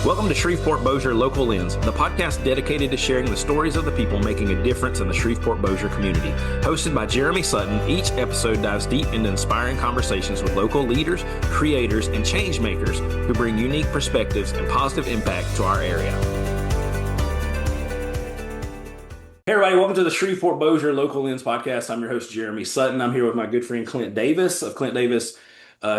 Welcome to Shreveport Bossier Local Lens, the podcast dedicated to sharing the stories of the people making a difference in the Shreveport Bossier community. Hosted by Jeremy Sutton, each episode dives deep into inspiring conversations with local leaders, creators, and change makers who bring unique perspectives and positive impact to our area. Hey everybody, welcome to the Shreveport Bossier Local Lens podcast. I'm your host, Jeremy Sutton. I'm here with my good friend Clint Davis of Clint Davis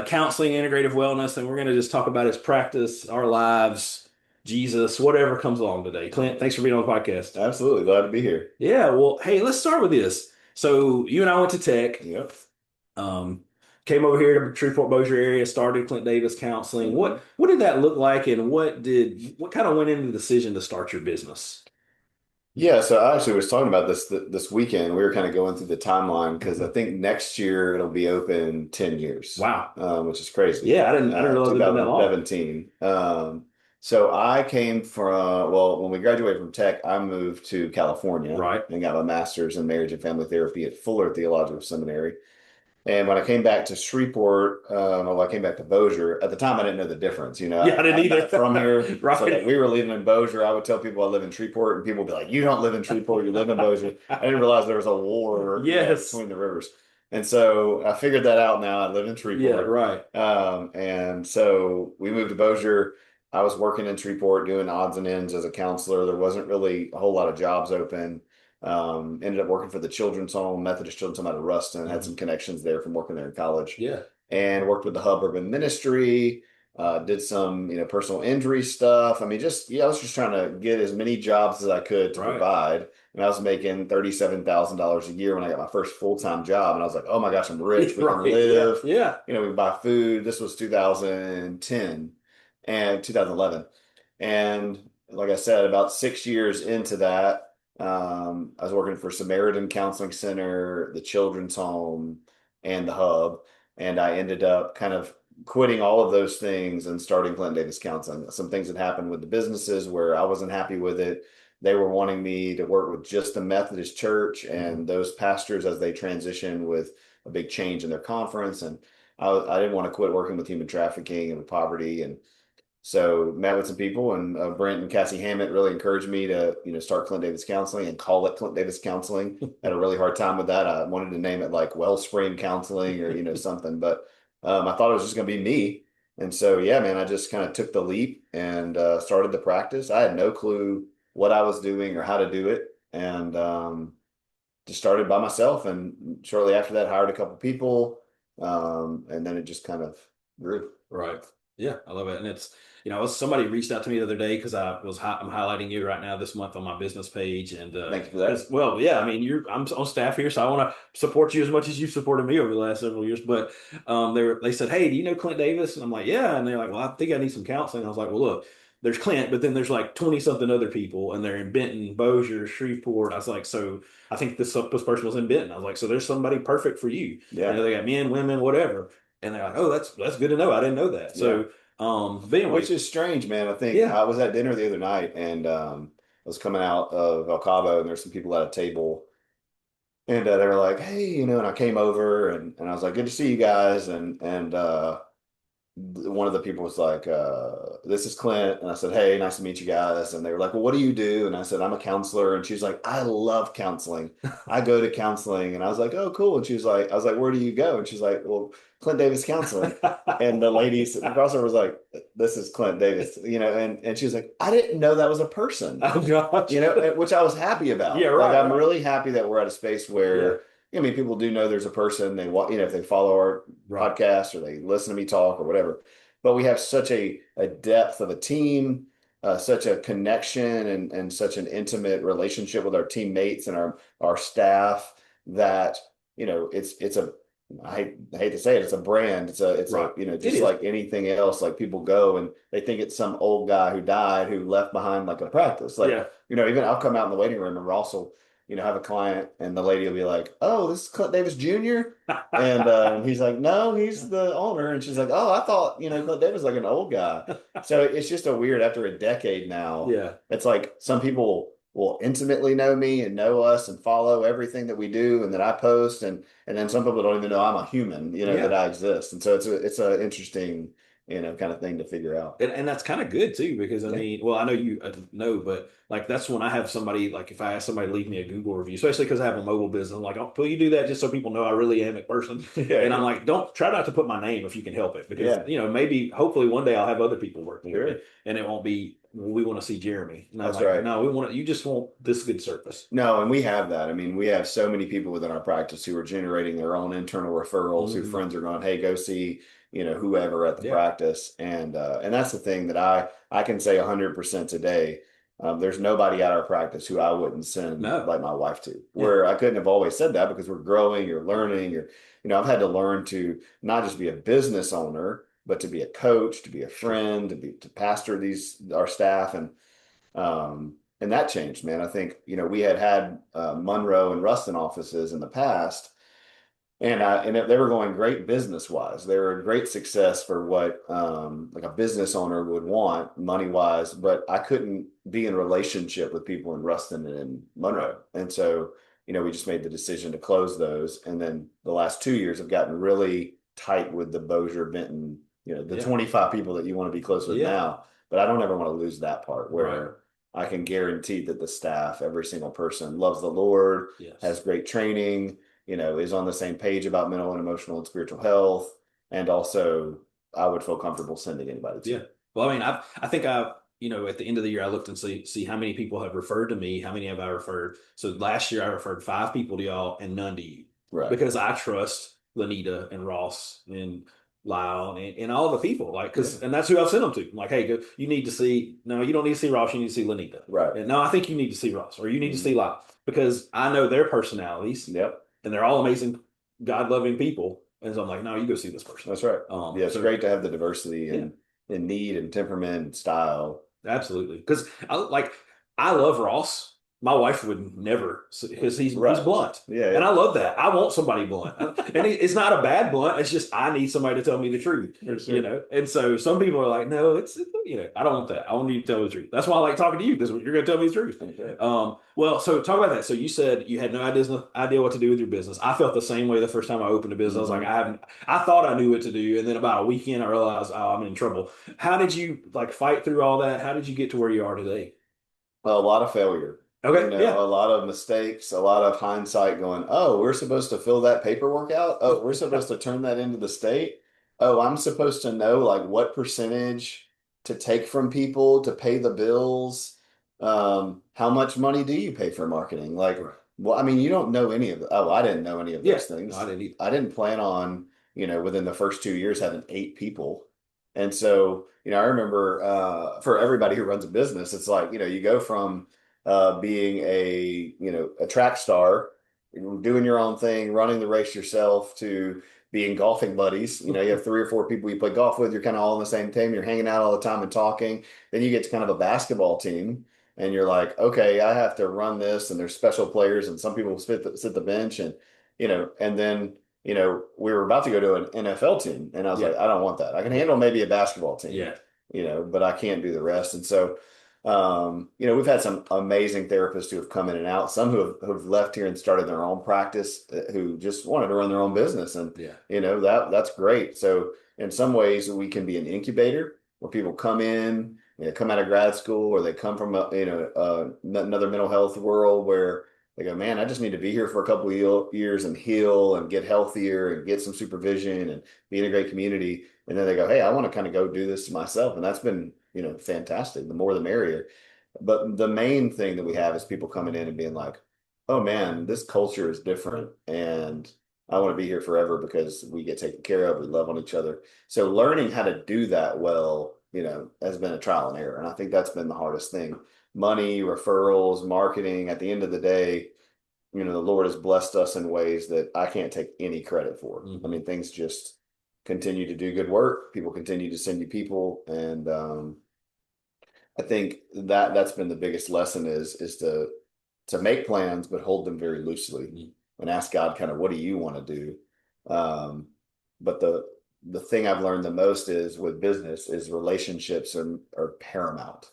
Counseling, Integrative Wellness, and we're going to just talk about his practice, our lives, Jesus, whatever comes along today. Clint, thanks for being on the podcast. Absolutely. Glad to be here. Yeah, well, hey, let's start with this. So you and I went to Tech. Yep. Came over here to the Shreveport Bossier area, started Clint Davis Counseling. What did that look like, and what kind of went into the decision to start your business? Yeah, so I actually was talking about this weekend. We were kind of going through the timeline because I think next year it'll be open 10 years. Wow. Which is crazy. Yeah, I didn't realize it had been that long. 2017. So I came from, when we graduated from Tech, I moved to California. Right. And got my master's in marriage and family therapy at Fuller Theological Seminary. And when I came back to Shreveport, I came back to Bossier. At the time, I didn't know the difference. Yeah, I didn't either. I'm from here, right. So we were living in Bossier. I would tell people I live in Shreveport, and people would be like, "You don't live in Shreveport. You live in Bossier." I didn't realize there was a war between the rivers, and so I figured that out. Now I live in Shreveport. Yeah, right. And so we moved to Bossier. I was working in Shreveport doing odds and ends as a counselor. There wasn't really a whole lot of jobs open. Ended up working for the Children's Home, Methodist Children's Home out of Ruston. Had some connections there from working there in college. Yeah. And worked with the Hub Urban Ministry, did some, personal injury stuff. I was just trying to get as many jobs as I could to provide. And I was making $37,000 a year when I got my first full-time job. And I was like, oh my gosh, I'm rich. We can live. Yeah. We can buy food. This was 2010 and 2011. And like I said, about 6 years into that, I was working for Samaritan Counseling Center, the Children's Home, and the Hub. And I ended up kind of quitting all of those things and starting Clint Davis Counseling. Some things that happened with the businesses where I wasn't happy with it. They were wanting me to work with just the Methodist Church and those pastors as they transition with a big change in their conference. And I didn't want to quit working with human trafficking and with poverty. And so met with some people, and Brent and Cassie Hammett really encouraged me to, start Clint Davis Counseling and call it Clint Davis Counseling. Had a really hard time with that. I wanted to name it like Wellspring Counseling or, something, but I thought it was just going to be me. And so, yeah, man, I just kind of took the leap and started the practice. I had no clue what I was doing or how to do it. And just started by myself. And shortly after that, hired a couple people. And then it just kind of grew. Right. Yeah, I love it. And it's, somebody reached out to me the other day because I'm highlighting you right now this month on my business page. And thank you for that. Well, yeah, I'm on staff here, so I want to support you as much as you've supported me over the last several years. But they said, hey, do you know Clint Davis? And I'm like, yeah. And they're like, well, I think I need some counseling. I was like, well, look, there's Clint, but then there's like 20 something other people, and they're in Benton, Bossier, Shreveport. I was like, so I think this person was in Benton. I was like, so there's somebody perfect for you. Yeah. They got men, women, whatever. And they're like, oh, that's good to know. I didn't know that. So, but anyway. Which is strange, man. I think I was at dinner the other night, and I was coming out of El Cabo, and there's some people at a table, and they were like, hey, and I came over, and I was like, good to see you guys. And one of the people was like, this is Clint. And I said, hey, nice to meet you guys. And they were like, well, what do you do? And I said, I'm a counselor. And she was like, I love counseling. I go to counseling. And I was like, oh, cool. And I was like, where do you go? And she's like, well, Clint Davis Counseling. And the lady across her was like, this is Clint Davis, and she was like, I didn't know that was a person. Oh, gosh. Which I was happy about. Yeah, right. Like, I'm really happy that we're at a space where, people do know there's a person. They want, if they follow our podcast or they listen to me talk or whatever. But we have such a depth of a team, such a connection and such an intimate relationship with our teammates and our staff that, it's a, I hate to say it, it's a brand. It's just like anything else. Like, people go and they think it's some old guy who died who left behind like a practice. Like, even I'll come out in the waiting room and Ross will, have a client, and the lady will be like, oh, this is Clint Davis Jr. And he's like, no, he's the owner. And she's like, oh, I thought, Clint Davis was like an old guy. So it's just a weird, after a decade now. Yeah. It's like some people will intimately know me and know us and follow everything that we do and that I post. And then some people don't even know I'm a human, that I exist. And so it's an interesting kind of thing to figure out. And that's kind of good too, because I Yeah. mean, well, I know you know, but like that's when I have somebody, like if I ask somebody to leave me a Google review, especially because I have a mobile business, I'm like, oh, will you do that just so people know I really am a person? And I'm Yeah. like, don't try not to put my name if you can help it, because Yeah. maybe hopefully one day I'll have other people working with me, Sure. and it won't be, well, we want to see Jeremy, and I'm That's like, right. no, we want you just want this good service. No, and we have that. I mean, we have so many people within our practice who are generating their own internal referrals, who Hmm. friends are going, hey, go see, whoever at the Yeah, practice. And that's the thing that I can say 100% today. There's nobody at our practice who I wouldn't send no, like my wife to, yeah, where I couldn't have always said that because we're growing, you're learning, I've had to learn to not just be a business owner, but to be a coach, to be a sure, friend, to pastor our staff. And that changed, man. I think, we had Monroe and Ruston offices in the past, and they were going great business wise. They were a great success for what like a business owner would want money wise, but I couldn't be in relationship with people in Ruston and in right, Monroe. And so, we just made the decision to close those. And then the last 2 years have gotten really tight with the Bossier Benton, the yeah, 25 people that you want to be close with yeah, now. But I don't ever want to lose that part right, where I can guarantee that the staff, every single person loves the Lord, has yes. great training, is on the same page about mental and emotional and spiritual health. And also, I would feel comfortable sending anybody Yeah. to. Well, I mean, I think at the end of the year, I looked and see how many people have referred to me, how many have I referred. So last year, I referred 5 people to y'all and none to you, Right. because I trust Lanita and Ross and Lyle and all the people, like, Yeah. and that's who I've sent them to. I'm like, hey, go, you need to see, no, you don't need to see Ross, you need to see Lanita. Right. And no, I think you need to see Ross, or you need to Mhm. see Lyle, because I know their personalities Yep. and they're all amazing, God loving people. And so I'm like, no, you go see this person. That's right. Yeah, it's So great to have the diversity yeah. in need and temperament and style. Absolutely, because I love Ross. My wife would never, because he's Right. blunt, Yeah. and Yeah. I love that. I want somebody blunt, and it's not a bad blunt. It's just I need somebody to tell me the truth, For sure. And so some people are like, no, I don't want that. I want you to tell me the truth. That's why I like talking to you, because you're going to tell me the truth. Okay. Well, so talk about that. So you said you had no idea what to do with your business. I felt the same way the first time I opened a business. I was like, Hmm. I thought I knew what to do, and then about a weekend I realized, oh, I'm in trouble. How did you like fight through all that? How did you get to where you are today? Well, a lot of failure, Okay, a yeah, lot of mistakes, a lot of hindsight going, oh, we're supposed to fill that paperwork out. Oh, we're supposed to turn that into the state. Oh, I'm supposed to know like what percentage to take from people to pay the bills. How much money do you pay for marketing? Like, right, well, I mean, you don't know any of the, oh, I didn't know any of yeah. those No, I things. didn't either. I didn't plan on, within the first 2 years having 8 people. And so, I remember for everybody who runs a business, it's like, you go from being a track star, doing your own thing, running the race yourself, to being golfing buddies. You have 3 or 4 people you play golf with, you're kind of all on the same team, you're hanging out all the time and talking. Then you get to kind of a basketball team and you're like, okay, I have to run this, and there's special players and some people sit the bench, and then we were about to go to an NFL team, and I was Yeah, like, I don't want that. I can yeah, handle maybe a basketball team, yeah. but I can't do the rest. And so, we've had some amazing therapists who have come in and out, some who've left here and started their own practice, who just wanted to run their own business. And, Yeah. that's great. So in some ways we can be an incubator where people come in, come out of grad school, or they come from another mental health world where they go, man, I just need to be here for a couple of years and heal and get healthier and get some supervision and be in a great community. And then they go, hey, I want to kind of go do this myself. And that's been, fantastic. The more the merrier. But the main thing that we have is people coming in and being like, oh man, this culture is different. And I want to be here forever because we get taken care of. We love on each other. So learning how to do that well, has been a trial and error. And I think that's been the hardest thing. Money, referrals, marketing, at the end of the day, the Lord has blessed us in ways that I can't take any credit for. I Hmm. mean, things just continue to do good work. People continue to send you people. And I think that's been the biggest lesson is to make plans, but hold them very loosely and ask God kind of, what do you want to do? But the thing I've learned the most is with business is relationships are paramount.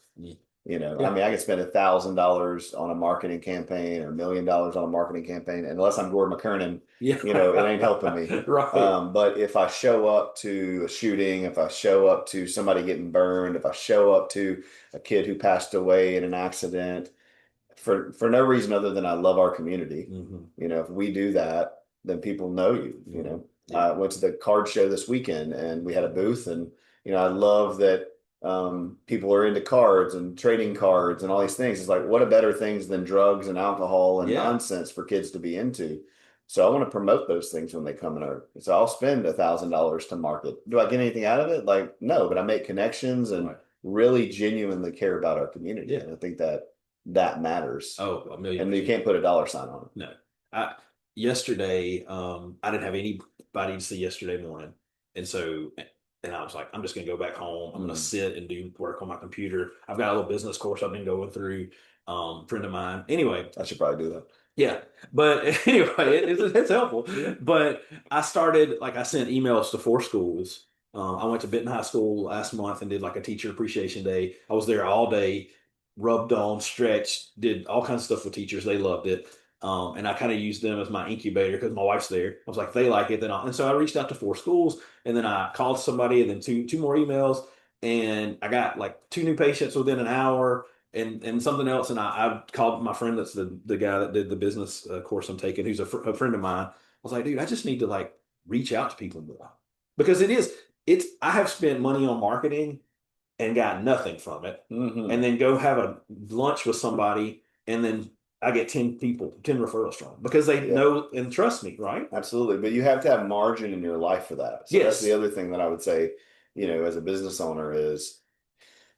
I Yeah. mean, I could spend $1,000 on a marketing campaign or $1 million on a marketing campaign, and unless I'm Gordon McKernan, Yeah. it ain't helping me. Right. But if I show up to a shooting, if I show up to somebody getting burned, if I show up to a kid who passed away in an accident, for no reason other than I love our community. Hmm. If we do that, then people know you. Hmm. Yeah. I went to the card show this weekend and we had a booth, and I love that people are into cards and trading cards and all these things. It's like, what a better things than drugs and alcohol and Yeah. nonsense for kids to be into. So I want to promote those things when they come in. So I'll spend $1,000 to market. Do I get anything out of it? Like, no, but I make connections and Right. really genuinely care about our community. Yeah. And I think that matters. Oh, a million And you percent. can't put a dollar sign on No. I yesterday, I didn't have anybody to see yesterday morning. And so and I was like, I'm just gonna go back home. it. I'm gonna sit and do work on my computer. I've got a little business course I've been going through, friend of mine. Anyway, I should probably do that. yeah. But anyway, it's helpful. Yeah. But I started like I sent emails to four schools. I went to Benton High School last month and did like a teacher appreciation day. I was there all day, rubbed on, stretched, did all kinds of stuff with teachers. They loved it. And I kind of used them as my incubator because my wife's there. I was like, they like it. And so I reached out to four schools and then I called somebody and then two more emails. And I got like two new patients within an hour and something else. And I called my friend that's the guy that did the business course I'm taking, who's a friend of mine. I was like, dude, I just need to like reach out to people more because it's I have spent money on marketing and got nothing from it, Hmm. and then go have a lunch with somebody, and then I get 10 people, 10 referrals from them because they Yeah, know and trust me, right? absolutely. But you have to have margin in your life for that. So that's the Yes. other thing that I would say, as a business owner is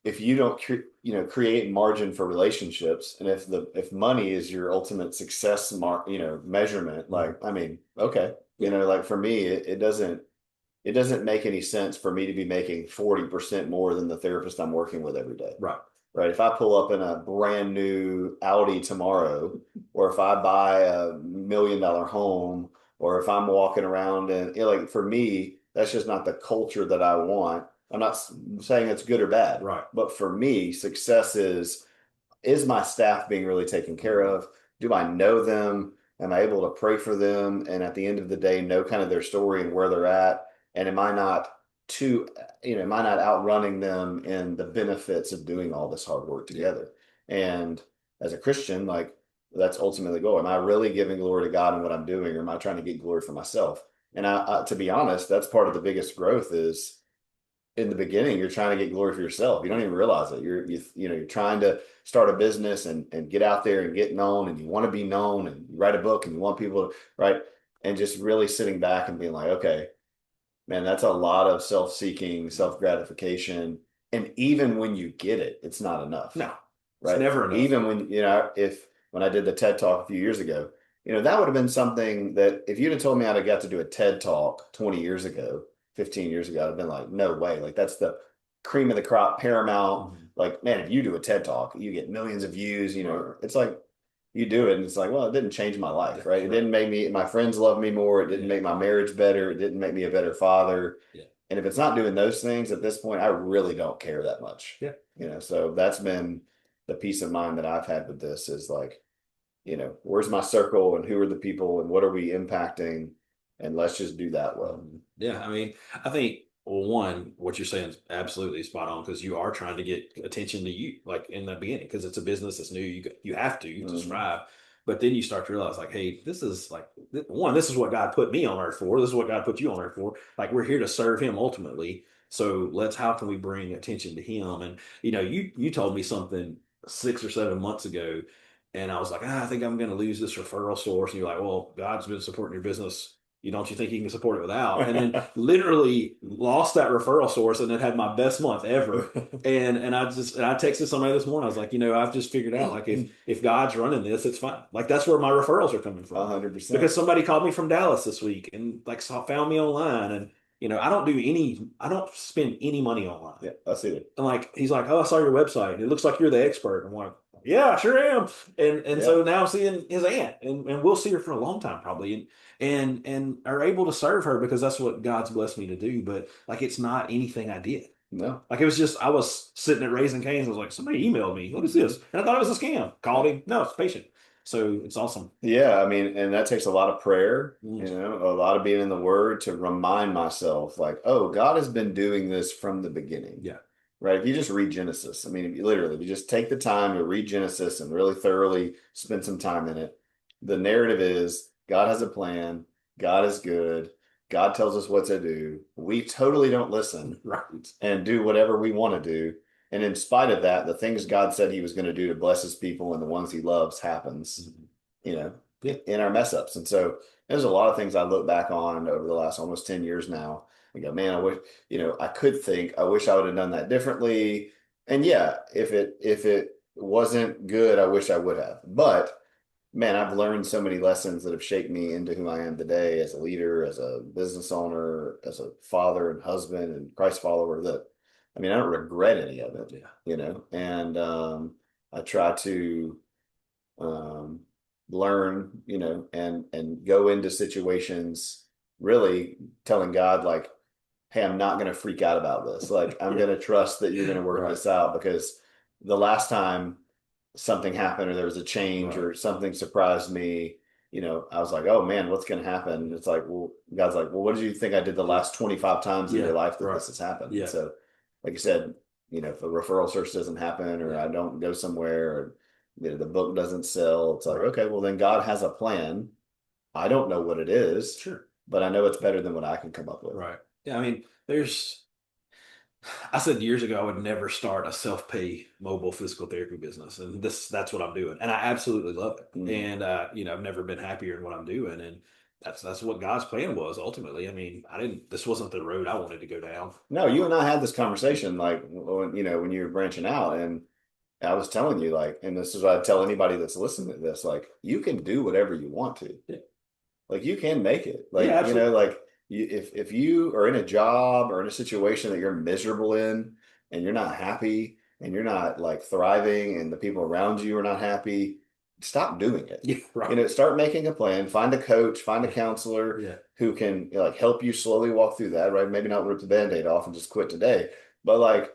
if you don't, create margin for relationships, and if money is your ultimate success measurement, Mhm. like, I mean, okay, Yeah. like for me, it doesn't make any sense for me to be making 40% more than the therapist I'm working with every day. Right. Right. If I pull up in a brand new Audi tomorrow, or if I buy a $1 million home, or if I'm walking around and like for me, that's just not the culture that I want. I'm not saying it's good or bad, Right. but for me, success is my staff being really taken care Mhm. of? Do I know them? Am I able to pray for them? And at the end of the day, know kind of their story and where they're at? And too, am I not outrunning them in the benefits of doing all this hard work Yeah. together? And as a Christian, like that's ultimately the goal. Am I really giving glory to God in what I'm doing, or am I trying to get glory for myself? And to be honest, that's part of the biggest growth is in the beginning, you're trying to get glory for yourself. You don't even realize it. You're trying to start a business and get out there and get known, and you want to be known, and you write a book and you want people to right, and just really sitting back and being like, okay, man, that's a lot of self-seeking, self-gratification. And even when you get it, it's not enough, No, it's right? never enough. Even if when I did the TED Talk a few years ago, that would have been something that if you'd have told me I'd have got to do a TED Talk 20 years ago, 15 years ago, I'd have been like, no way. Like that's the cream of the crop, paramount. Mhm. Like, man, if you do a TED Talk, you get millions of views, Right. it's like you do it and it's like, well, it didn't change my life, right? It Right. didn't make my friends love me more. It didn't Yeah. make my marriage better. It didn't make me a better father. Yeah. And if it's not doing those things at this point, I really don't care that much. Yeah. So that's been the peace of mind that I've had with this is like, where's my circle and who are the people and what are we impacting? And let's just do that well. Mhm. Yeah, I mean, I think well, one, what you're saying is absolutely spot on because you are trying to get attention to you, like in the beginning, because it's a business that's new. You have to Hmm. survive, but then you start to realize, like, hey, this is like one, this is what God put me on earth for. This is what God put you on earth for. Like, we're here to serve Him ultimately. So how can we bring attention to Him? And you told me something 6 or 7 months ago, and I was like, I think I'm going to lose this referral source. And you're like, well, God's been supporting your business, don't you think you can support it without? And then literally lost that referral source and then had my best month ever. And I texted somebody this morning. I was like, I've just figured out like if God's running this, it's fine. Like that's where my referrals are coming A from. hundred percent. Because somebody called me from Dallas this week and like found me online and I don't spend any money online. Yeah, I see it. And like he's like, oh, I saw your website. It looks like you're the expert. I'm like, yeah, I sure am. And Yeah. so now I'm seeing his aunt, and we'll see her for a long time probably, and are able to serve her because that's what God's blessed me to do. But like, it's not anything I did. No. Like it was just I was sitting at Raising Cane's. I was like, somebody emailed me. What is this? And I thought it was a scam. Called him. No, it's a patient. So it's awesome. Yeah, I mean, and that takes a lot of prayer, Mm. a lot of being in the Word to remind myself, like, oh, God has been doing this from the beginning, Yeah. right? If you just read Genesis, I mean, if you, literally, if you just take the time to read Genesis and really thoroughly spend some time in it, the narrative is God has a plan, God is good, God tells us what to do. We totally don't listen Right. and do whatever we want to do. And in spite of that, the things God said he was going to do to bless his people and the ones he loves happens, Mhm. you know, Yeah. in our mess ups. And so there's a lot of things I look back on over the last almost 10 years now. I go, man, I wish, I could think, I wish I would have done that differently. And yeah, if it wasn't good, I wish I would have. But man, I've learned so many lessons that have shaped me into who I am today as a leader, as a business owner, as a father and husband and Christ follower that, I mean, I don't regret any of it, Yeah. and I try to um, learn, and go into situations really telling God, like, hey, I'm not going to freak out about this. Like, I'm Yeah. going to trust that you're going to work Right. this out because the last time something happened or there was a change Right. or something surprised me, I was like, oh man, what's going to happen? It's like, well, God's like, well, what did you think I did the Yeah. last 25 times in your Yeah. life that Right. this has happened? And Yeah. so, like you said, if a referral search doesn't happen or Yeah. I don't go somewhere or the book doesn't sell, it's like, Right. okay, well, then God has a plan. I don't know what it is, Sure. but I know it's better than what I can come up with. Right. Yeah. I mean, I said years ago I would never start a self-pay mobile physical therapy business, and that's what I'm doing, and I absolutely love it. Mm. And I've never been happier in what I'm doing, and that's what God's plan was ultimately. I mean, I didn't. This wasn't the road I wanted to go down. No, you and I had this conversation like when you were branching out, and I was telling you like, and this is what I tell anybody that's listening to this, like you can do whatever you want to. Yeah. Like you can make it. Yeah. Like, Absolutely. like if you are in a job or in a situation that you're miserable in and you're not happy and you're not like thriving and the people around you are not happy, stop doing it. Yeah. Right. Start making a plan, find a coach, find a Yeah. counselor Yeah. who can like help you slowly walk through that, right? Maybe not rip the band-aid off and just quit today, but like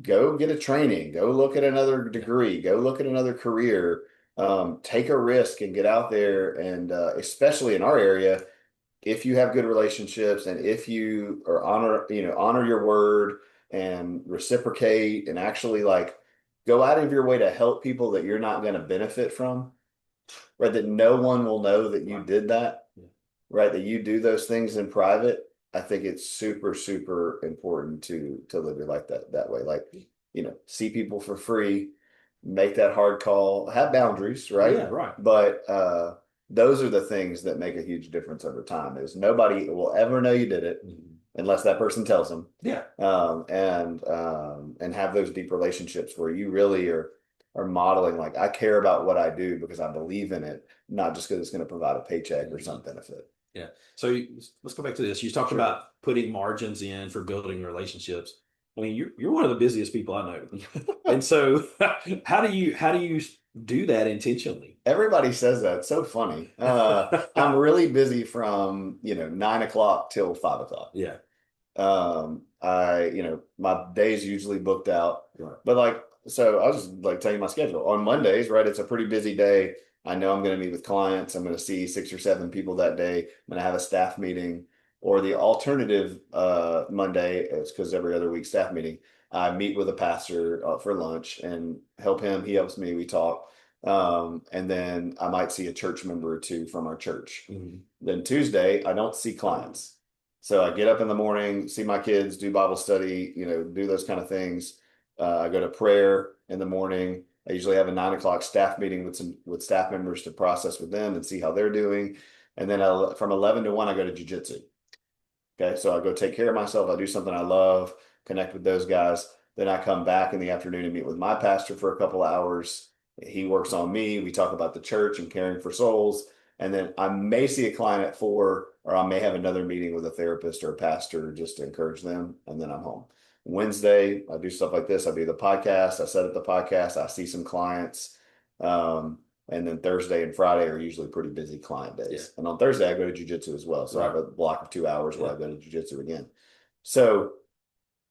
go get a training, go look at another Yeah. degree, go look at another career, take a risk and get out there. And especially in our area, if you have good relationships and if you are honor your word and reciprocate and actually like go out of your way to help people that you're not going to benefit from, right? That no one will know that you Right. did that, Yeah. right? That you do those things in private. I think it's super, super important to live your life that way. Like, see people for free, make that hard call, have boundaries, right? Yeah. Right. But those are the things that make a huge difference over time. Is nobody will ever know you did it Mhm. unless that person tells them. Yeah. And have those deep relationships where you really are modeling like I care about what I do because I believe in it, not just because it's going to provide a paycheck or some Mhm. benefit. Yeah. So let's go back to this. You talked Sure. about putting margins in for building relationships. I mean, you're one of the busiest people I know, and so how do you do that intentionally? Everybody says that. It's so funny. I'm really busy from 9 o'clock till 5 o'clock. Yeah. My day's usually booked out, Right. but like, so I'll just like tell you my schedule on Mondays, right? It's a pretty busy day. I know I'm going to meet with clients. I'm going to see 6 or 7 people that day. I'm going to have a staff meeting or the alternative, Monday. It's because every other week staff meeting. I meet with a pastor for lunch and help him. He helps me. We talk. And then I might see a church member or two from our church. Mhm. Then Tuesday, I don't see clients. So I get up in the morning, see my kids, do Bible study, do those kind of things. I go to prayer in the morning. I usually have a 9 o'clock staff meeting with staff members to process with them and see how they're doing. And then from 11 to 1, I go to jujitsu. Okay, so I go take care of myself. I do something I love, connect with those guys. Then I come back in the afternoon and meet with my pastor for a couple of hours. He works on me. We talk about the church and caring for souls. And then I may see a client at 4, or I may have another meeting with a therapist or a pastor just to encourage them. And then I'm home. Wednesday, I do stuff like this. I do the podcast. I set up the podcast. I see some clients. Um, and then Thursday and Friday are usually pretty busy client Yeah. days. And on Thursday, I go to jujitsu as well. So I have Right. a block of 2 hours where Yeah. I go to jujitsu again. So,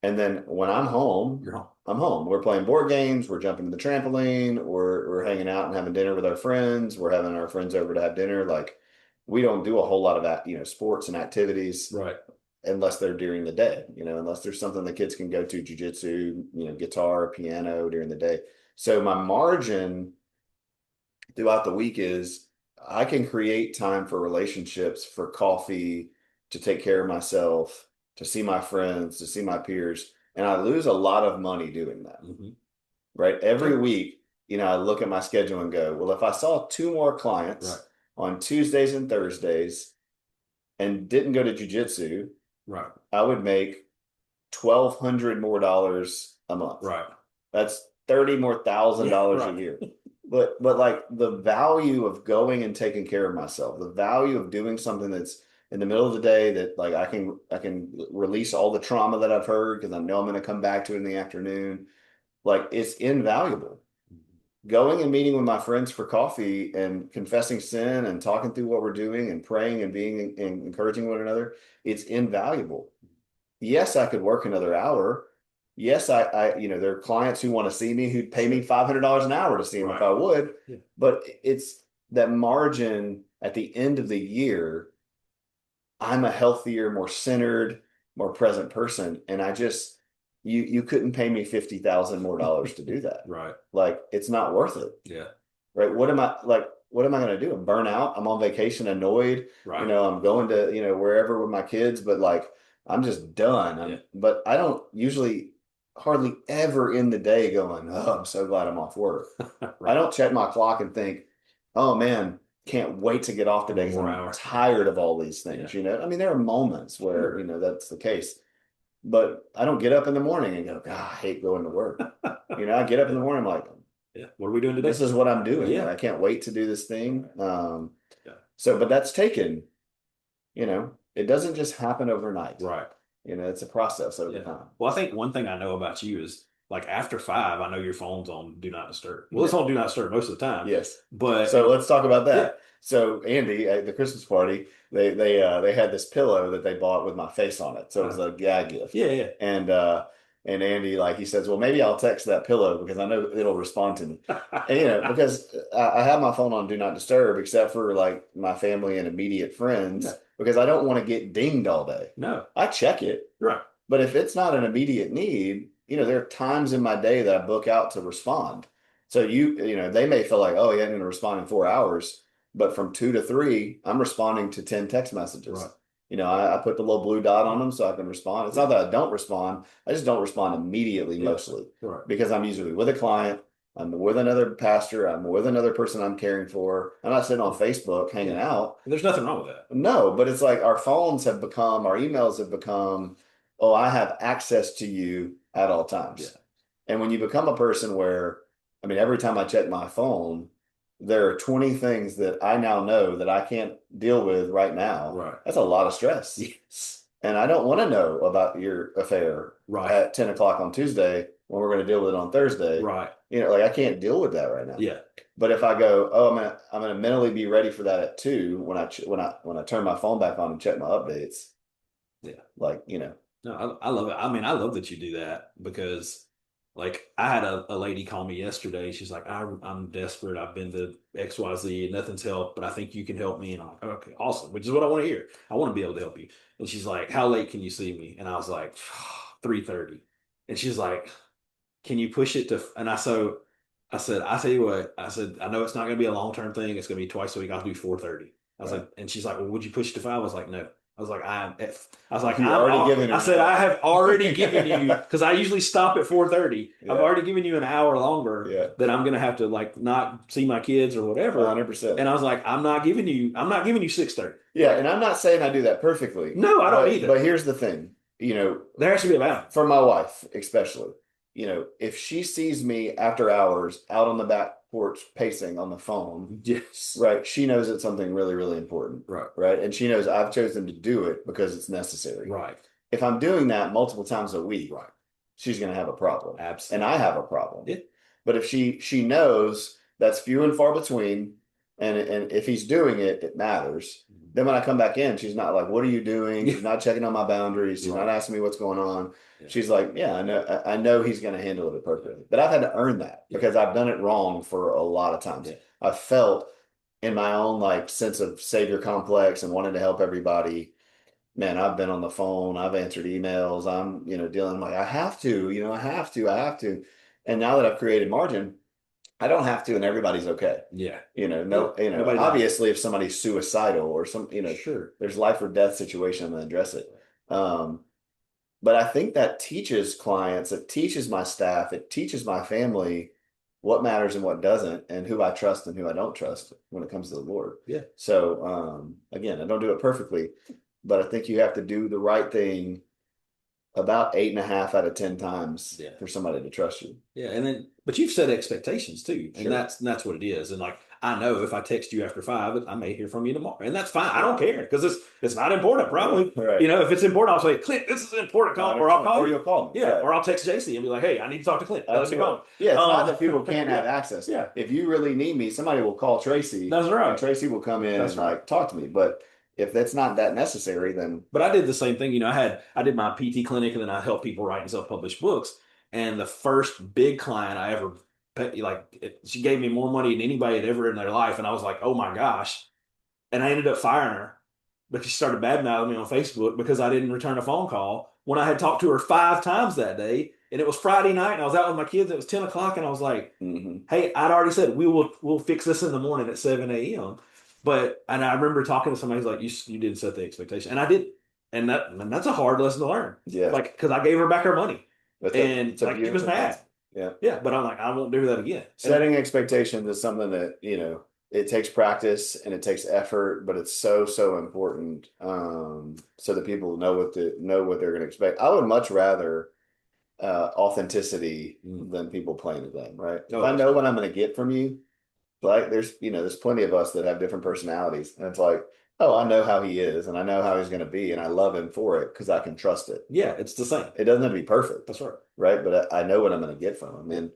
And then when I'm home, You're home. I'm home. We're playing board games. We're jumping to the trampoline. We're hanging out and having dinner with our friends. We're having our friends over to have dinner. Like we don't do a whole lot of that, sports and activities Right. unless they're during the day, unless there's something the kids can go to, jujitsu, guitar, piano during the day. So my margin throughout the week is I can create time for relationships, for coffee, to take care of myself, to see my friends, to see my peers. And I lose a lot of money doing that, Mm-hmm. right? Every Sure. week, I look at my schedule and go, well, if I saw two more Right. clients on Tuesdays and Thursdays and didn't go to jujitsu, Right. I would make $1,200 more dollars a month. Right. That's 30 more thousand Yeah. dollars a Right. year. But like the value of going and taking care of myself, the value of doing something that's in the middle of the day that like I can release all the trauma that I've heard because I know I'm going to come back to it in the afternoon. Like it's invaluable. Going and meeting with my friends for coffee and confessing sin and talking through what we're doing and praying and being and encouraging one another, it's invaluable. Yes, I could work another hour. Yes, there are clients who want to see me who'd pay me $500 an hour to see them if Right. I would. Yeah. But it's that margin at the end of the year. I'm a healthier, more centered, more present person, and you couldn't pay me 50,000 more dollars to do that. Right. Like it's not worth it. Yeah. Right? What am I going to do? I'm burnt out. I'm on vacation, annoyed. Right. I'm going to, wherever with my kids, but like, I'm just done. Yeah. But I don't usually hardly ever in the day going, oh, I'm so glad I'm off work. I Right. don't check my clock and think, oh man, can't wait to get off today One because more I'm hour. tired of all these things. Yeah. I mean, there are moments where, Sure. that's the case, but I don't get up in the morning and go, God, I hate going to work. I get up in the morning, I'm like, Yeah. What are we doing today? this is what I'm doing. Yeah. I can't wait to do this thing. Yeah. So, but that's taken, it doesn't just happen overnight. Right. It's a process over Yeah. time. Well, I think one thing I know about you is like after 5, I know your phone's on Do Not Disturb. Well, it's Yeah. on Do Not Disturb most of the time. Yes. But So let's talk about yeah. that. So Andy, at the Christmas party, they had this pillow that they bought with my face on it. So it was a gag gift. Yeah. Yeah. And Andy, like he says, well, maybe I'll text that pillow because I know it'll respond to me. And because I have my phone on Do Not Disturb, except for like my family and immediate friends, Yeah. because I don't want to get dinged all day. No. I check it, Right. but if it's not an immediate need, there are times in my day that I book out to respond. So they may feel like, oh, yeah, I'm going to respond in 4 hours, but from 2 to 3, I'm responding to 10 text messages. Right. I put the little blue dot on them so I can respond. It's not that I don't respond. I just don't respond immediately Yeah. mostly Right. because I'm usually with a client. I'm with another pastor. I'm with another person I'm caring for. I'm not sitting on Facebook hanging out. And there's nothing wrong with that. No, but it's like our emails have become, oh, I have access to you at all times. Yeah. And when you become a person where, I mean, every time I check my phone, there are 20 things that I now know that I can't deal with right now. Right. That's a lot of stress. Yes. And I don't want to know about your affair Right. at 10 o'clock on Tuesday when we're going to deal with it on Thursday. Right. Like I can't deal with that right now. Yeah. But if I go, oh, I'm gonna mentally be ready for that at 2 when I turn my phone back on and check my updates. Yeah. Like, No, I love it. I mean, I love that you do that because, like, I had a lady call me yesterday. She's like, I'm desperate. I've been to XYZ and nothing's helped, but I think you can help me. And I'm like, okay, awesome, which is what I want to hear. I want to be able to help you. And she's like, how late can you see me? And I was like, 3:30. And she's like, can you push it to? And I said, I tell you what, I said, I know it's not going to be a long-term thing. It's going to be twice a week. I'll do 4:30. I was Right. like, and she's like, well, would you push it to 5? I was like, no. I was like, I was like, You're already giving I her said, an I hour. have already given you, because I usually stop at 4:30. Yeah. I've already given you an hour longer Yeah. that I'm going to have to like not see my kids or whatever. 100%. And I was like, I'm not giving you 6:30. Yeah, and I'm not saying I do that perfectly. No, I don't but, either. But here's the thing, There has to be a balance. for my wife especially, if she sees me after hours out on the back porch pacing on the phone, Yes. right, she knows it's something really, really important. Right. Right. And she knows I've chosen to do it because it's necessary. Right. If I'm doing that multiple times a week, Right. she's going to have a problem. Absolutely. And I have a problem. Yeah. But if she knows that's few and far between, and if he's doing it, it matters, Then when I come back in, she's not like, "What are you doing?" Yeah. She's not checking on my boundaries. She's not Right. asking me what's going on. Yeah. She's like, "Yeah, I know. I know he's going to handle it perfectly." But I've had to earn that Yeah. because I've done it wrong for a lot of times. Yeah. I felt in my own like sense of savior complex and wanting to help everybody. Man, I've been on the phone. I've answered emails. I'm, dealing like I have to. I have to. And now that I've created margin. I don't have to, and everybody's okay. Yeah. Yeah. No, Nobody dies. obviously, if somebody's suicidal or Sure. there's life or death situation, I'm going to address it. Um, but I think that teaches clients, it teaches my staff, it teaches my family what matters and what doesn't, and who I trust and who I don't trust when it comes to the Lord. Yeah. So, again, I don't do it perfectly, but I think you have to do the right thing about 8.5 out of 10 times Yeah. for somebody to trust you. Yeah, and then but you've set expectations too, and Sure. that's what it is. And like I know if I text you after 5, I may hear from you tomorrow, and that's fine. I don't care because it's not important. Probably, Right. if it's important, I'll say, Clint, this is an important call, or I'll call Or you. you'll call me. Yeah, Right. or I'll text JC and be like, hey, I need to talk to Clint. Tell him to call Absolutely. me. Yeah, it's not that people can't have Yeah, access. yeah, If you really need me, somebody will call Tracy that's and right. Tracy will come in That's and right. like talk to me. But if that's not that necessary, then But I did the same thing. I did my PT clinic, and then I help people write and self-publish books. And the first big client I ever she gave me more money than anybody had ever in their life, and I was like, oh my gosh. And I ended up firing her because she started badmouthing me on Facebook because I didn't return a phone call when I had talked to her 5 times that day. And it was Friday night, and I was out with my kids. It was 10 o'clock, and I was like, mhm. "Hey, I'd already said we'll fix this in the morning at 7 a.m." And I remember talking to somebody who's like, "You didn't set the expectation," and I did, and that's a hard lesson to learn. Yeah, Like, because I gave her back her money, and it's a like she was beautiful mad. concept. Yeah. Yeah, but I'm like, I won't do that again. And Setting expectations is something that, it takes practice and it takes effort, but it's so, so important. So that people know what they're going to expect. I would much rather authenticity mm, than people playing a game, right? If oh, I that's know right. what I'm going to get from you, like there's plenty of us that have different personalities, and it's like, oh, I know how he is, and I know how he's going to be, and I love him for it because I can trust it. Yeah, it's the same. It doesn't have to be perfect, That's right. right? But I know what I'm going to get from him,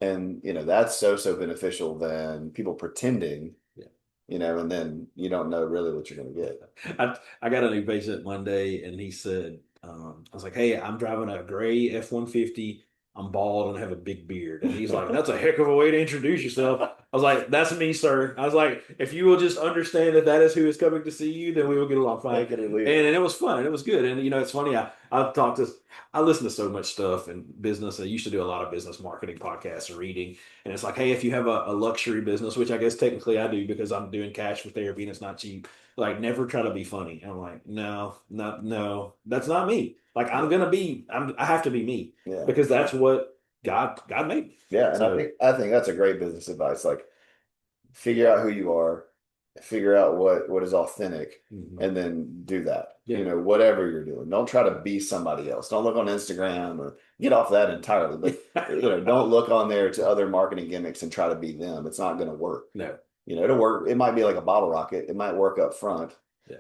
Yeah, and that's so so beneficial than people pretending, yeah. and then you don't know really what you're going to get. I got a new patient Monday, and he said, I was like, "Hey, I'm driving a gray F-150. I'm bald and have a big beard." And he's like, "That's a heck of a way to introduce yourself." I was like, "That's me, sir." I was like, "If you will just understand that that is who is coming to see you, then we will get along fine." Take it or leave And, it. and it was fun. It was good. And it's funny. I listen to so much stuff in business. I used to do a lot of business marketing podcasts and reading. And it's like, hey, if you have a luxury business, which I guess technically I do because I'm doing cash for therapy and it's not cheap, like never try to be funny. And I'm like, no, not no, that's not me. Like Yeah, I have to be me yeah, because that's what God made me. yeah. And I So think I think that's a great business advice. Like, figure out who you are, figure out what is authentic, mhm. and then do that. Yeah. Whatever you're doing. Don't try to be somebody else. Don't look on Instagram or get off that entirely. But don't look on there to other marketing gimmicks and try to be them. It's not going to work. No. It'll work. It might be like a bottle rocket. It might work up front. Yeah.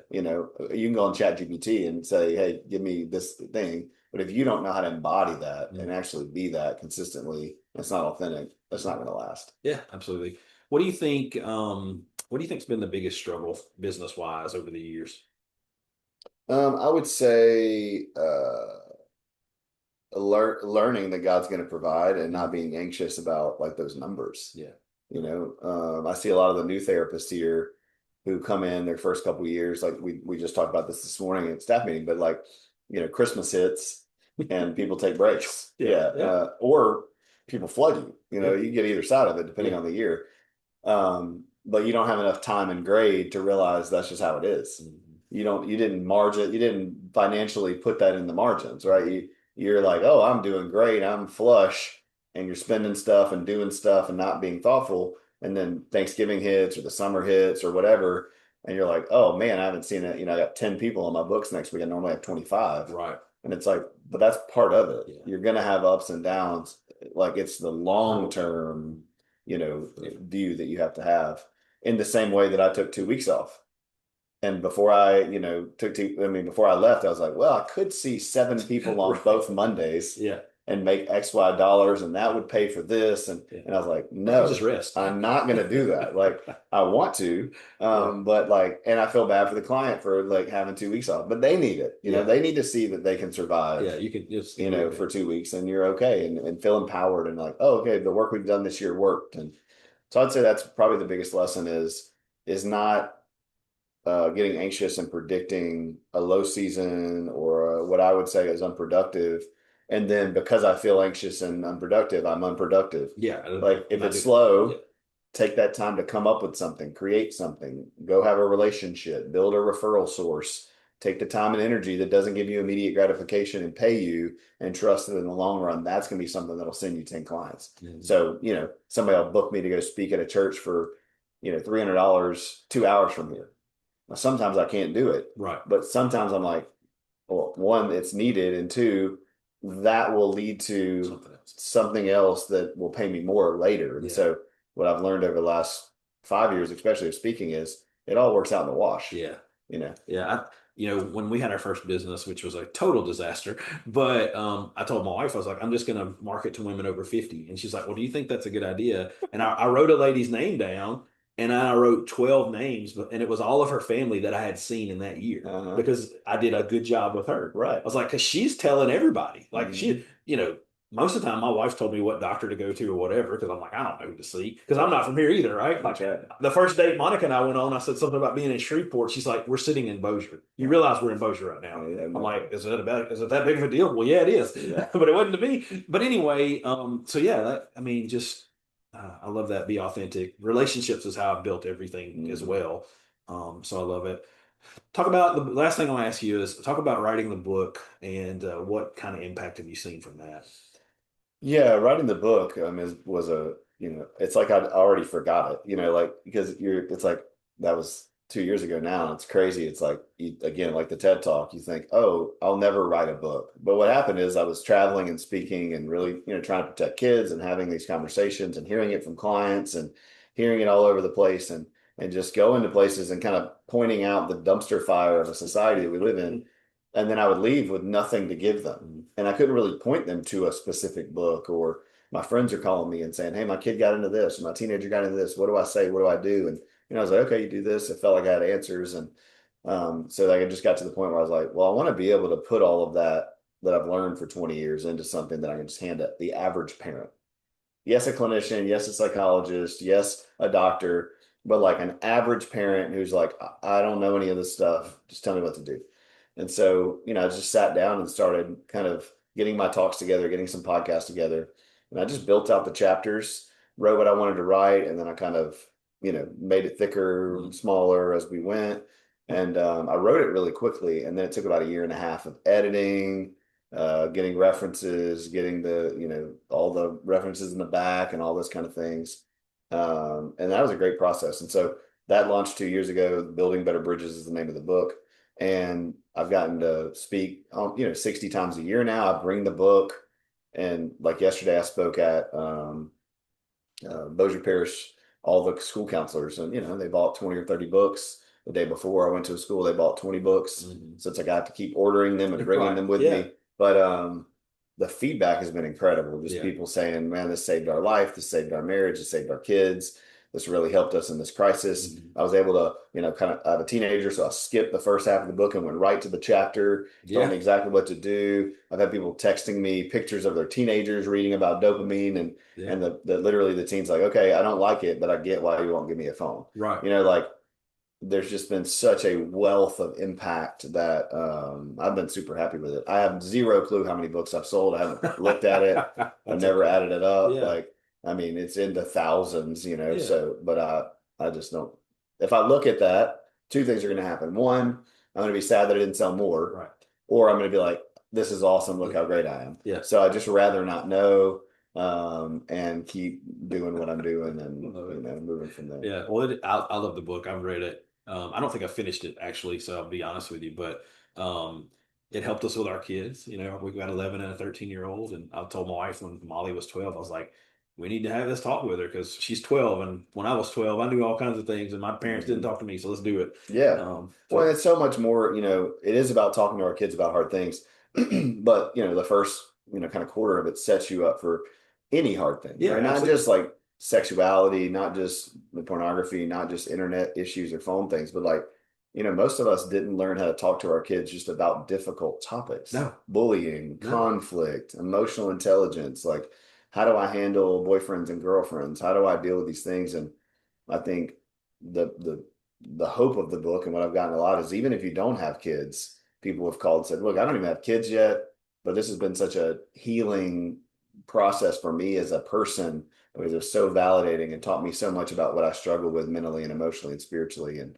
You can go on ChatGPT and say, "Hey, give me this thing." But if you don't know how to embody that and Mm. actually be that consistently, it's not authentic. That's not going to last. Yeah, absolutely. What do you think? What do you think's been the biggest struggle business wise over the years? I would say learning that God's going to provide and not Mm. being anxious about like those numbers. Yeah. I see a lot of the new therapists here who come in their first couple of years, like we just talked about this morning at staff meeting, but like Christmas hits and people take breaks, Yeah. yeah, Yeah. or people flood you. Yeah. You get either side of it depending Yeah. on the year. But you don't have enough time and grade to realize that's just how it is. Mhm. You didn't margin, you didn't financially put that in the margins, right? You're like, oh, I'm doing great, I'm flush, and you're spending stuff and doing stuff and not being thoughtful. And then Thanksgiving hits or the summer hits or whatever, and you're like, oh man, I haven't seen it. I got 10 people on my books next week. I normally have 25. Right. And it's like, but that's part of it. Yeah. You're gonna have ups and downs. Like it's the long term, Yeah. view that you have to have in the same way that I took 2 weeks off. And before I, before I left, I was like, well, I could see 7 people on Right. both Mondays Yeah. and make X, Y dollars, and that would pay for this. Yeah. And I was like, You just no, rest. I'm not going to do that. Like, I want to, Yeah. but like, and I feel bad for the client for like having 2 weeks off, but they need it. Yeah. They need to see that they can survive, Yeah. You can just, for 2 weeks and you're okay and feel empowered and like, oh, okay, the work we've done this year worked. And so I'd say that's probably the biggest lesson is not getting anxious and predicting a low season or what I would say is unproductive. And then because I feel anxious and unproductive, I'm unproductive. yeah. Like if Not it's do, yeah. slow, take that time to come up with something, create something, go have a relationship, build a referral source, take the time and energy that doesn't give you immediate gratification and pay you and trust that in the long run, that's going to be something that'll send you 10 clients. Mhm. So, somebody will book me to go speak at a church for, $300, 2 hours from here. Now, sometimes I can't do it, Right. but sometimes I'm like, well, one, it's needed, and two, that will lead to Something else. something else that will pay me more later. And Yeah. so, what I've learned over the last 5 years, especially of speaking, is it all works out in the wash. Yeah. You know. Yeah, when we had our first business, which was a total disaster, but I told my wife, I was like, I'm just going to market to women over 50. And she's like, well, do you think that's a good idea? And I wrote a lady's name down and I wrote 12 names, and it was all of her family that I had seen in that year Uh-huh. because I did a good job with her. I Right. was like, because she's telling everybody, like Mhm. most of the time my wife told me what doctor to go to or whatever because I'm like, I don't know who to see because I'm not from here either, right? Like That's right. the first date Monica and I went on, I said something about being in Shreveport. She's like, we're sitting in Bossier. You realize we're in Bossier right now. Yeah, I'm no. like, is it that big of a deal? Well, yeah, it is. Yeah. But it wasn't to me. But anyway, so yeah, just I love that. Be authentic. Relationships is how I've built everything as Mhm. well. So I love it. Talk about the last thing I'll ask you is talk about writing the book and what kind of impact have you seen from that? Yeah, writing the book was it's like I'd already forgot it, like because it's like that was 2 years ago now, and it's crazy. It's like again, like the TED Talk, you think, oh, I'll never write a book. But what happened is I was traveling and speaking and really, trying to protect kids and having these conversations and hearing it from clients and hearing it all over the place and just going to places and kind of pointing out the dumpster fire of a society that we live in. And then I would leave with nothing to give them. And I couldn't really point them to a specific book, or my friends are calling me and saying, hey, my kid got into this, my teenager got into this. What do I say? What do I do? And I was like, okay, you do this. I felt like I had answers. And so like, I just got to the point where I was like, well, I want to be able to put all of that I've learned for 20 years into something that I can just hand it the average parent. Yes, a clinician, yes, a psychologist, yes, a doctor, but like an average parent who's like, I don't know any of this stuff. Just tell me what to do. And so, I just sat down and started kind of getting my talks together, getting some podcasts together. And I just built out the chapters, wrote what I wanted to write, and then I kind of, made it thicker, Mhm. smaller as we went. And I wrote it really quickly. And then it took about a year and a half of editing, getting references, getting all the references in the back and all those kind of things. And that was a great process. And so that launched 2 years ago. Building Better Bridges is the name of the book. And I've gotten to speak, 60 times a year now. I bring the book. And like yesterday, I spoke at Bossier Parish, all the school counselors, and they bought 20 or 30 books. The day before I went to a school, they bought 20 books. Mhm. So it's like I have to keep ordering them and bringing Right. them with Yeah. me. But the feedback has been incredible. Just Yeah. people saying, man, this saved our life, this saved our marriage, this saved our kids. This really helped us in this crisis. Mhm. I was able to, kind of, I have a teenager, so I skipped the first half of the book and went right to the chapter, told Yeah. me exactly what to do. I've had people texting me pictures of their teenagers reading about dopamine Yeah. and the literally the teen's like, okay, I don't like it, but I get why you won't give me a phone. Right. Like there's just been such a wealth of impact that I've been super happy with it. I have zero clue how many books I've sold. I haven't looked at it. I've That's never okay. added it up. Yeah. Like, I mean, it's into thousands, Yeah. so, but I just don't. If I look at that, two things are going to happen. One, I'm going to be sad that I didn't sell more, Right. or I'm going to be like, this is awesome. Look how great I am. Yeah. So I just rather not know and keep doing what I'm doing and Love it. moving from there. Yeah. Well, I love the book. I've read it. I don't think I finished it actually, so I'll be honest with you, but um, it helped us with our kids. We've got 11 and a 13-year-old, and I told my wife when Molly was 12, I was like, we need to have this talk with her because she's 12, and when I was 12, I knew all kinds of things, and my parents didn't Mhm. talk to me, so let's do it. Yeah. Well, So it's so much more, it is about talking to our kids about hard things. But, the first kind of quarter of it sets you up for any hard thing, Yeah, right? Not absolutely. just like sexuality, not just the pornography, not just internet issues or phone things, but like, most of us didn't learn how to talk to our kids just about difficult topics, No, bullying, no. conflict, emotional intelligence. Like, how do I handle boyfriends and girlfriends? How do I deal with these things? And I think the hope of the book and what I've gotten a lot is even if you don't have kids, people have called and said, look, I don't even have kids yet, but this has been such a healing process for me as a person because it was so validating and taught me so much about what I struggle with mentally and emotionally and spiritually. And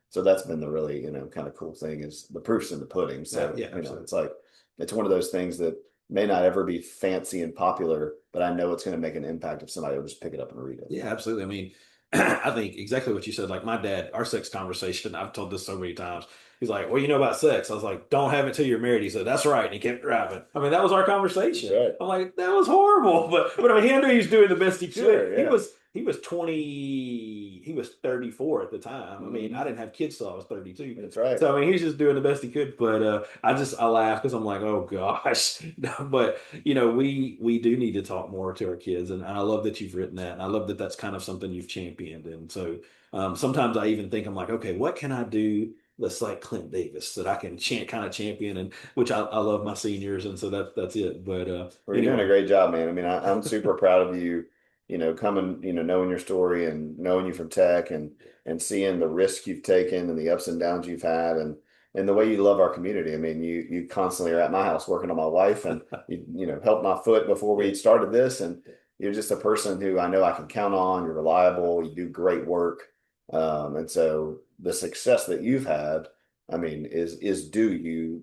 so that's been the really, kind of cool thing is the proof's in the pudding. Yeah, So, yeah, absolutely. it's like, it's one of those things that may not ever be fancy and popular, but I know it's going to make an impact if somebody will just pick it up and read it. Yeah, absolutely. I mean, I think exactly what you said. Like my dad, our sex conversation, I've told this so many times. He's like, "Well, you know about sex?" I was like, "Don't have it till you're married." He said, "That's right," and he kept driving. I mean, that was our That's conversation. right. I'm like, "That was horrible," but I mean, he knew he was doing the best he could. Sure. He Yeah. was he was 20, he was 34 at the time. I mean, I Mhm. didn't have kids till I was 32. That's right. So I mean, he's just doing the best he could. But I laugh because I'm like, "Oh gosh," but we do need to talk more to our kids, and I love that you've written that, and I love that that's kind of something you've championed. And so sometimes I even think I'm like, okay, what can I do that's like Clint Davis that I can kind of champion, and which I love my seniors, and so that's it. But Well, you're doing a anyway, great job, man. I mean, I'm super proud of you, coming, knowing your story and knowing you from tech and seeing the risk you've taken and the ups and downs you've had and the way you love our community. I mean, you constantly are at my house working on my wife and you helped my foot before yeah, we started this. And you're just a person who I know I can count on. You're reliable. You do great work. And so the success that you've had, I mean, is due you,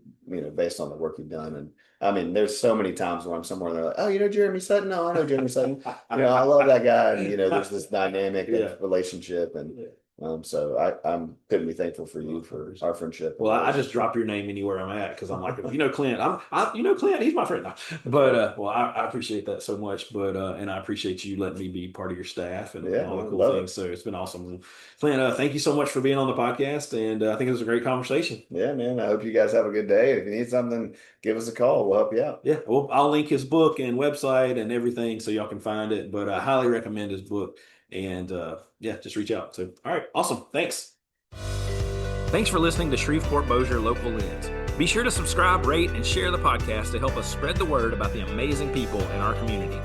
based on the work you've done. And I mean, there's so many times when I'm somewhere and they're like, oh, Jeremy Sutton? No, I know Jeremy Sutton. I love that guy. And, there's this dynamic of yeah. relationship. And Yeah. so I'm couldn't be thankful for you for our friendship and Well, I just relationship. drop your name anywhere I'm at because I'm like, if you know Clint, Clint, he's my friend. No. But well, I appreciate that so much. But and I appreciate you letting me be part of your staff and Yeah, all the man, cool love it. things. So it's been awesome. Clint, thank you so much for being on the podcast, and I think it was a great conversation. Yeah, man. I hope you guys have a good day. If you need something, give us a call. We'll help you out. Yeah, well, I'll link his book and website and everything so y'all can find it. But I highly recommend his book. And yeah, just reach out. So, all right, awesome. Thanks. Thanks for listening to Shreveport Bossier Local Lens. Be sure to subscribe, rate, and share the podcast to help us spread the word about the amazing people in our community.